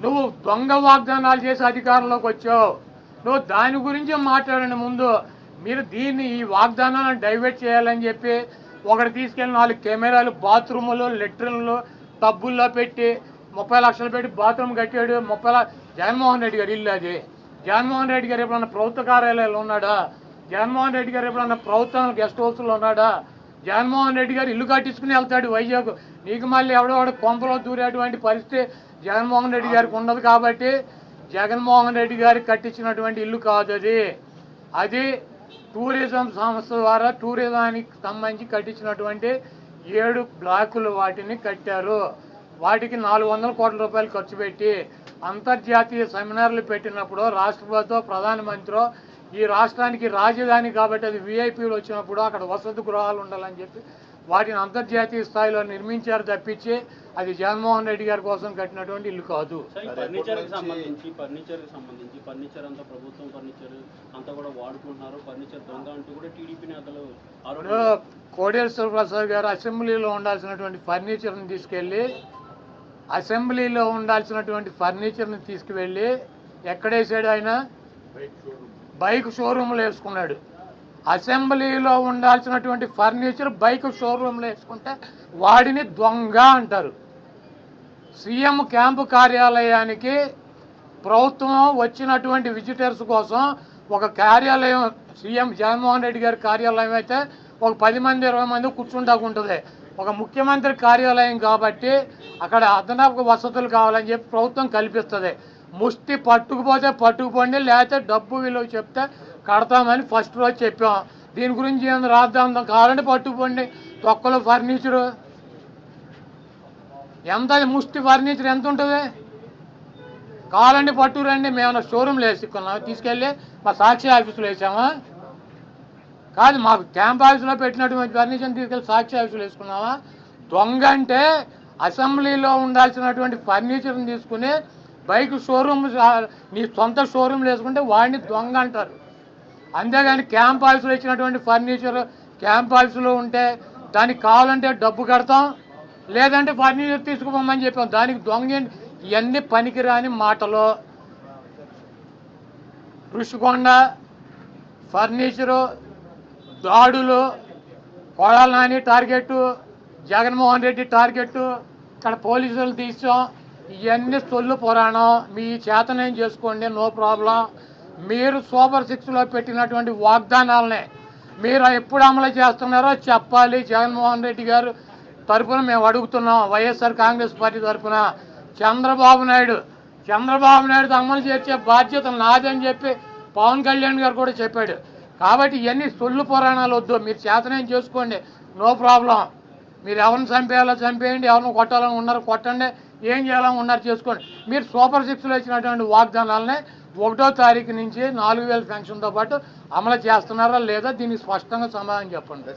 నువ్వు దొంగ వాగ్దానాలు చేసి అధికారంలోకి వచ్చావు. నువ్వు దాని గురించి మాట్లాడండి ముందు. మీరు దీన్ని ఈ వాగ్దానాలను డైవర్ట్ చేయాలని చెప్పి ఒకటి తీసుకెళ్ళి 4 కెమెరాలు బాత్రూములు లెట్రిన్లు టబ్బుల్లో పెట్టి 30 లక్షలు పెట్టి బాత్రూమ్ కట్టాడు. జగన్మోహన్ రెడ్డి గారు ఇల్లు అది. జగన్మోహన్ రెడ్డి గారు ఎప్పుడన్నా ప్రభుత్వ కార్యాలయాలు ఉన్నాడా? జగన్మోహన్ రెడ్డి గారు ఎప్పుడన్నా ప్రభుత్వం గెస్ట్ హౌస్లో ఉన్నాడా? జగన్మోహన్ రెడ్డి గారు ఇల్లు కట్టించుకుని వెళ్తాడు వైజాగ్. నీకు మళ్ళీ ఎవడో కొంపలో దూరేటువంటి పరిస్థితి జగన్మోహన్ రెడ్డి గారికి ఉండదు. కాబట్టి జగన్మోహన్ రెడ్డి గారికి కట్టించినటువంటి ఇల్లు కాదు అది. అది టూరిజం సంస్థ ద్వారా టూరిజానికి సంబంధించి కట్టించినటువంటి 7 బ్లాకులు వాటిని కట్టారు. వాటికి 400 కోట్ల రూపాయలు ఖర్చు పెట్టి అంతర్జాతీయ సెమినార్లు పెట్టినప్పుడు రాష్ట్రపతితో ప్రధానమంత్రి ఈ రాష్ట్రానికి రాజధాని కాబట్టి అది విఐపీలు వచ్చినప్పుడు అక్కడ వసతి గృహాలు ఉండాలని చెప్పి వాటిని అంతర్జాతీయ స్థాయిలో నిర్మించారు తప్పించి అది జగన్మోహన్ రెడ్డి గారి కోసం కట్టినటువంటి ఇల్లు కాదు. ఫర్నిచర్ అంతా ప్రభుత్వం ఫర్నిచర్ అంతా కూడా వాడుకుంటున్నారు. ఫర్నిచర్ దొంగ అంటూ కూడా టీడీపీ నేతలు కోడేశ్వర ప్రసాద్ గారు అసెంబ్లీలో ఉండాల్సినటువంటి ఫర్నిచర్ని తీసుకువెళ్ళి ఎక్కడేసాడు? ఆయన బైక్ షోరూమ్లో వేసుకున్నాడు. అసెంబ్లీలో ఉండాల్సినటువంటి ఫర్నిచర్ బైక్ షోరూమ్లో వేసుకుంటే వాడిని దొంగ అంటారు. సీఎం క్యాంపు కార్యాలయానికి ప్రభుత్వం వచ్చినటువంటి విజిటర్స్ కోసం ఒక కార్యాలయం సీఎం జగన్మోహన్ రెడ్డి గారి కార్యాలయం అయితే ఒక 10 మంది 20 మంది కూర్చుంటాకుంటుంది. ఒక ముఖ్యమంత్రి కార్యాలయం కాబట్టి అక్కడ అదనపు వసతులు కావాలని చెప్పి ప్రభుత్వం కల్పిస్తుంది. ముష్టి పట్టుకుపోతే పట్టుకుపోండి, లేకపోతే డబ్బు విలువ చెప్తే కడతామని ఫస్ట్ రోజు చెప్పాం. దీని గురించి ఏం రాద్దాం కావాలంటే పట్టుకుపోండి. తొక్కలు ఫర్నిచరు ఎంత? ముష్టి ఫర్నిచర్ ఎంత ఉంటుంది? కావాలండి పట్టుకురండి. మేము షోరూమ్లో వేసుకున్నాం, తీసుకెళ్ళి మా సాక్షి ఆఫీసులో వేసామా? కాదు, మాకు క్యాంప్ ఆఫీసులో పెట్టినటువంటి ఫర్నిచర్ని తీసుకెళ్ళి సాక్షి ఆఫీసులో వేసుకున్నామా? దొంగ అంటే అసెంబ్లీలో ఉండాల్సినటువంటి ఫర్నిచర్ని తీసుకుని బైక్ షోరూమ్ నీ సొంత షోరూమ్లు వేసుకుంటే వాడిని దొంగ అంటారు. అంతేగాని క్యాంప్ ఆఫీసులో ఇచ్చినటువంటి ఫర్నిచర్ క్యాంప్ ఆఫీసులో ఉంటే దానికి కావాలంటే డబ్బు కడతాం, లేదంటే ఫర్నిచర్ తీసుకుపోమని చెప్పాం. దానికి దొంగ ఇవన్నీ పనికిరాని మాటలు. ఋషికొండ ఫర్నిచరు దాడులు, కొడాల నాని టార్గెట్, జగన్మోహన్ రెడ్డి టార్గెట్, ఇక్కడ పోలీసులు తీసాం. ఇవన్నీ సొల్లు పురాణం. మీ చేతనేం చేసుకోండి, నో ప్రాబ్లం. మీరు సూపర్ 6లో పెట్టినటువంటి వాగ్దానాలనే మీరు ఎప్పుడు అమలు చేస్తున్నారో చెప్పాలి. జగన్మోహన్ రెడ్డి గారు తరఫున మేము అడుగుతున్నాం, వైఎస్ఆర్ కాంగ్రెస్ పార్టీ తరఫున. చంద్రబాబు నాయుడు అమలు చేసే బాధ్యత నాదని చెప్పి పవన్ కళ్యాణ్ గారు కూడా చెప్పాడు. కాబట్టి ఇవన్నీ సొల్లు పురాణాలు వద్దు. మీరు చేతనేం చేసుకోండి, నో ప్రాబ్లం. మీరు ఎవరిని చంపేయాలో చంపేయండి, ఎవరిని కొట్టాలని ఉన్నారు కొట్టండి, ఏం చేయాలని ఉన్నారు చేసుకోండి. మీరు సూపర్ 6లో ఇచ్చినటువంటి వాగ్దానాలనే 1వ తారీఖు నుంచి 4000 పెన్షన్తో పాటు అమలు చేస్తున్నారా లేదా? దీనికి స్పష్టంగా సమాధానం చెప్పండి.